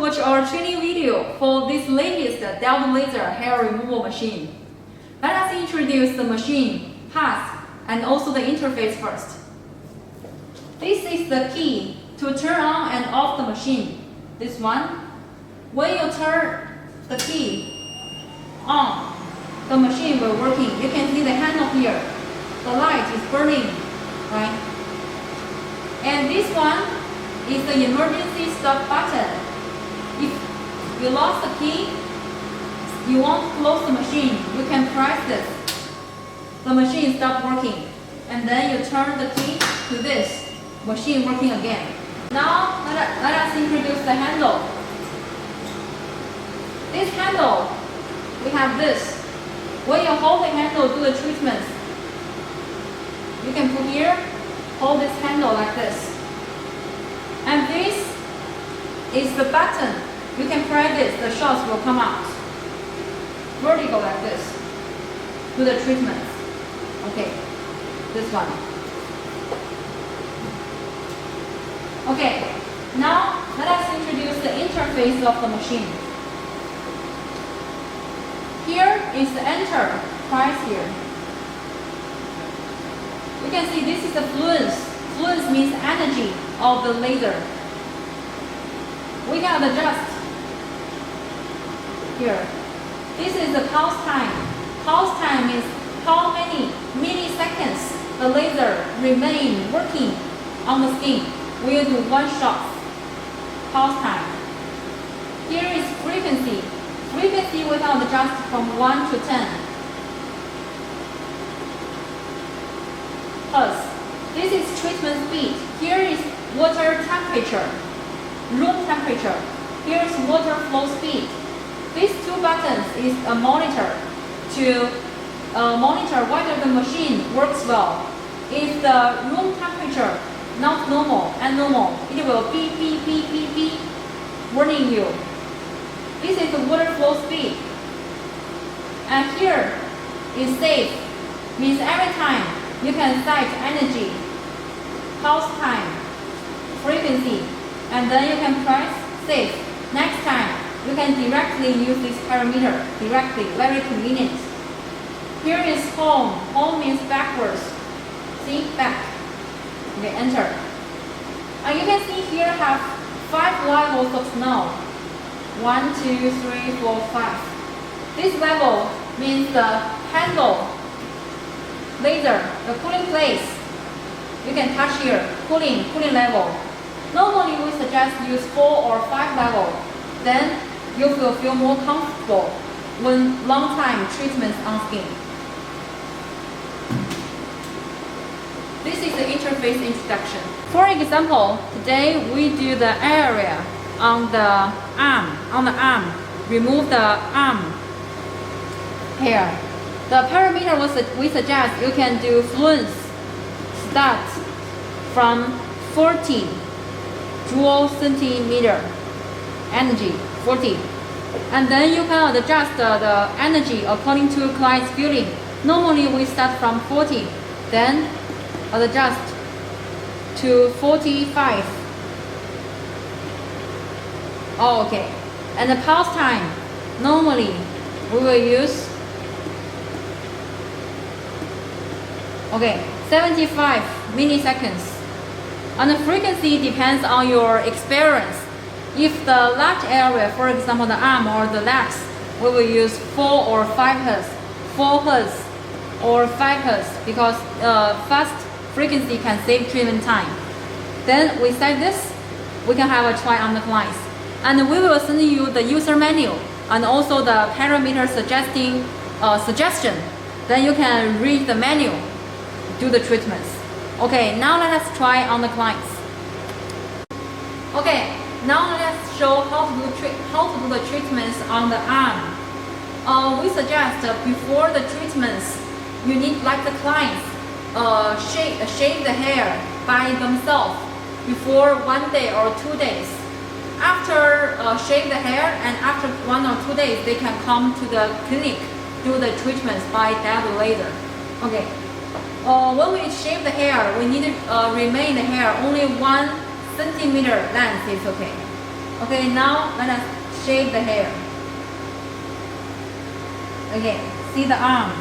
watch our training video for this latest diode laser hair removal machine. Let us introduce the machine, parts, and also the interface first. This is the key to turn on and off the machine. This one. When you turn the key on, the machine will working. You can see the handle here. The light is burning, right? And this one is the emergency stop button. If you lost the key, you want to close the machine, you can press this. The machine stops working. And then you turn the key to this, machine working again. Now let us introduce the handle. This handle, we have this. When you hold the handle, do the treatment. You can put here, hold this handle like this. And this is the button. You can press this, the shots will come out. Vertical like this. Do the treatment. Okay, this one. Okay, now let us introduce the interface of the machine. Here is the enter, press here. You can see this is the fluence. Fluence means energy of the laser. We can adjust here. This is the pulse time. Pulse time is how many milliseconds the laser remain working on the skin. We'll do one shot. Pulse time. Here is frequency. Frequency we can adjust from 1 to 10. Hertz. This is treatment speed. Here is water temperature, room temperature. Here is water flow speed. These two buttons is a monitor to monitor whether the machine works well. If the room temperature not normal, abnormal, it will beep, beep, beep, beep, beep, warning you. This is the water flow speed. And here is safe, means every time you can set energy, pulse time, frequency, and then you can press safe. Next time, you can directly use this parameter, directly, very convenient. Here is home. Home means backwards. See, back. Okay, enter. And you can see here have 5 levels of snow. 1, 2, 3, 4, 5. This level means the handle, laser, the cooling place. You can touch here, cooling level. Normally we suggest use 4 or 5 level. Then you will feel more comfortable when long time treatments on skin. This is the interface introduction. For example, today we do the area on the arm, remove the arm hair. The parameter we suggest you can do fluence start from 40 joule centimeter energy, 40. And then you can adjust the energy according to client's feeling. Normally we start from 40, then adjust to 45. Oh, okay. And the pulse time, normally we will use 75 milliseconds. And the frequency depends on your experience. If the large area, for example the arm or the legs, we will use 4 or 5 Hz, 4 Hz or 5 Hz because fast frequency can save treatment time. Then we set this, we can have a try on the clients. And we will send you the user manual and also the parameter suggestion. Then you can read the manual, do the treatments. Okay, now let us try on the clients. Okay, now let us show how to do the treatments on the arm. We suggest before the treatments, you need like the clients shave the hair by themselves before 1 day or 2 days. After shave the hair and after 1 or 2 days, they can come to the clinic do the treatments by diode laser. Okay. When we shave the hair, we need to remain the hair only 1 centimeter length is okay. Okay, now let us shave the hair. Okay, see the arm.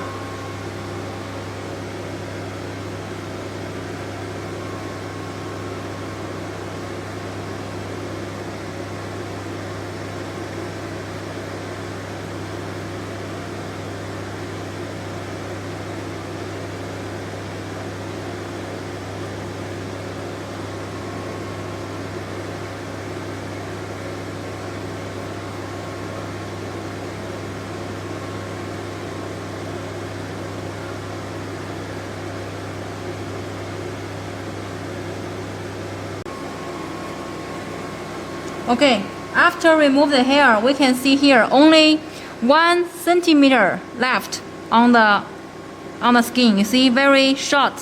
Okay, after remove the hair, we can see here only 1 centimeter left on the skin. You see, very short.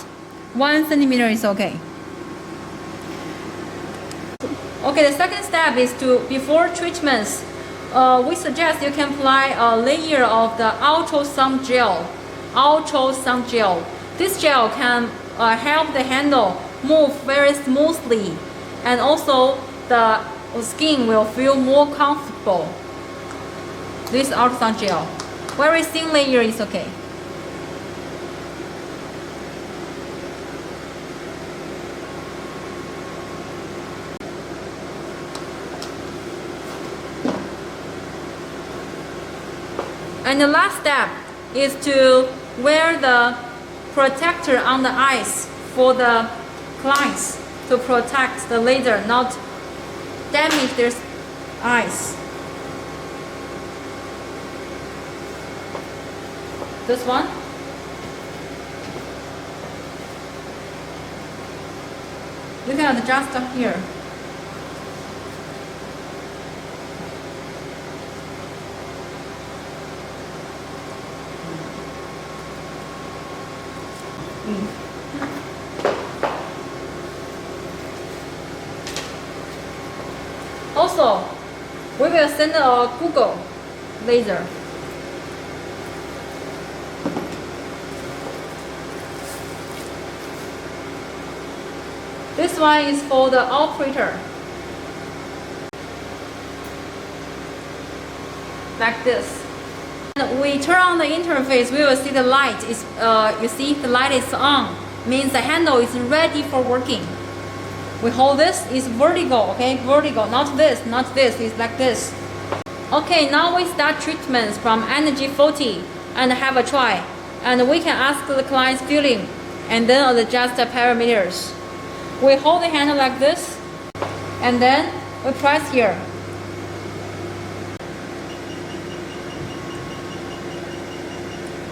1 centimeter is okay. Okay, the second step is to, before treatments, we suggest you can apply a layer of the ultrasound gel. Ultrasound gel. This gel can help the handle move very smoothly, and also the skin will feel more comfortable. This ultrasound gel, very thin layer is okay. And the last step is to wear the protector on the eyes for the clients to protect the laser not damage their eyes. This one. You can adjust here. Also, we will send a Google laser. This one is for the operator. Like this. When we turn on the interface, we will see the light is, you see the light is on, means the handle is ready for working. We hold this, is vertical, okay, vertical, not this, it's like this. Okay, now we start treatments from energy 40 and have a try. And we can ask the client's feeling and then adjust the parameters. We hold the handle like this and then we press here.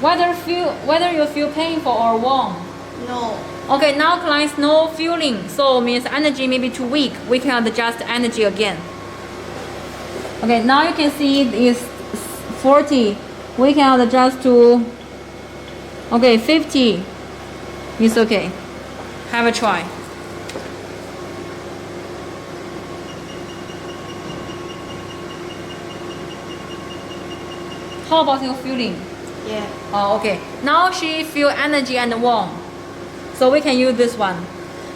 Whether you feel painful or warm? No. Okay, now clients no feeling, so means energy may be too weak. We can adjust energy again. Okay, now you can see it is 40. We can adjust to, okay, 50. It's okay. Have a try. How about your feeling? Yeah. Oh, okay. Now she feel energy and warm. So we can use this one.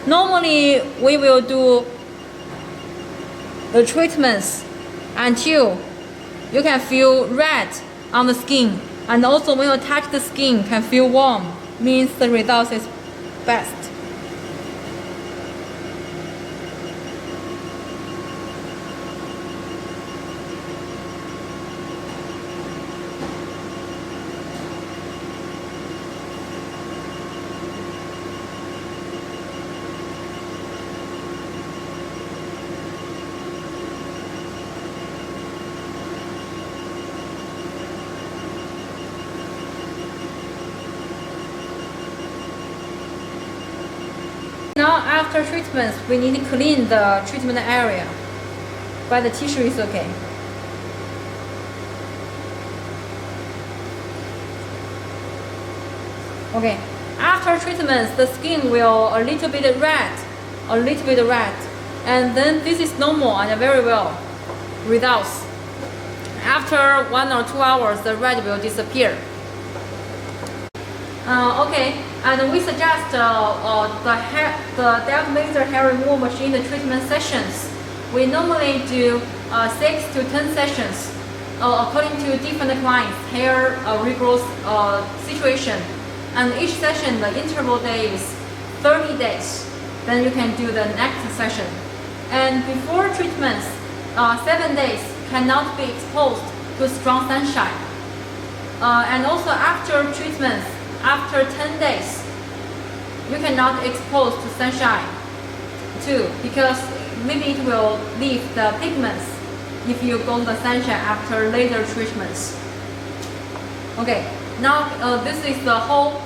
Normally, we will do the treatments until you can feel red on the skin. And also when you touch the skin, can feel warm. Means the result is best. Now after treatments, we need to clean the treatment area, but the tissue is okay. Okay, after treatments, the skin will a little bit red, and then this is normal and very well results. After 1 or 2 hours, the red will disappear. Okay, and we suggest the diode laser hair removal machine the treatment sessions We normally do 6 to 10 sessions according to different clients' hair regrowth situation. And each session, the interval day is 30 days. Then you can do the next session. And before treatments, 7 days cannot be exposed to strong sunshine. And also after treatments, after 10 days, you cannot expose to sunshine too, because maybe it will leave the pigments if you go to the sunshine after later treatments. Okay, now this is the whole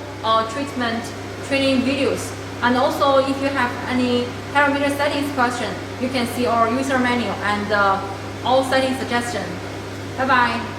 treatment training videos. And also if you have any hair removal settings question, you can see our user manual and all setting suggestions. Bye bye.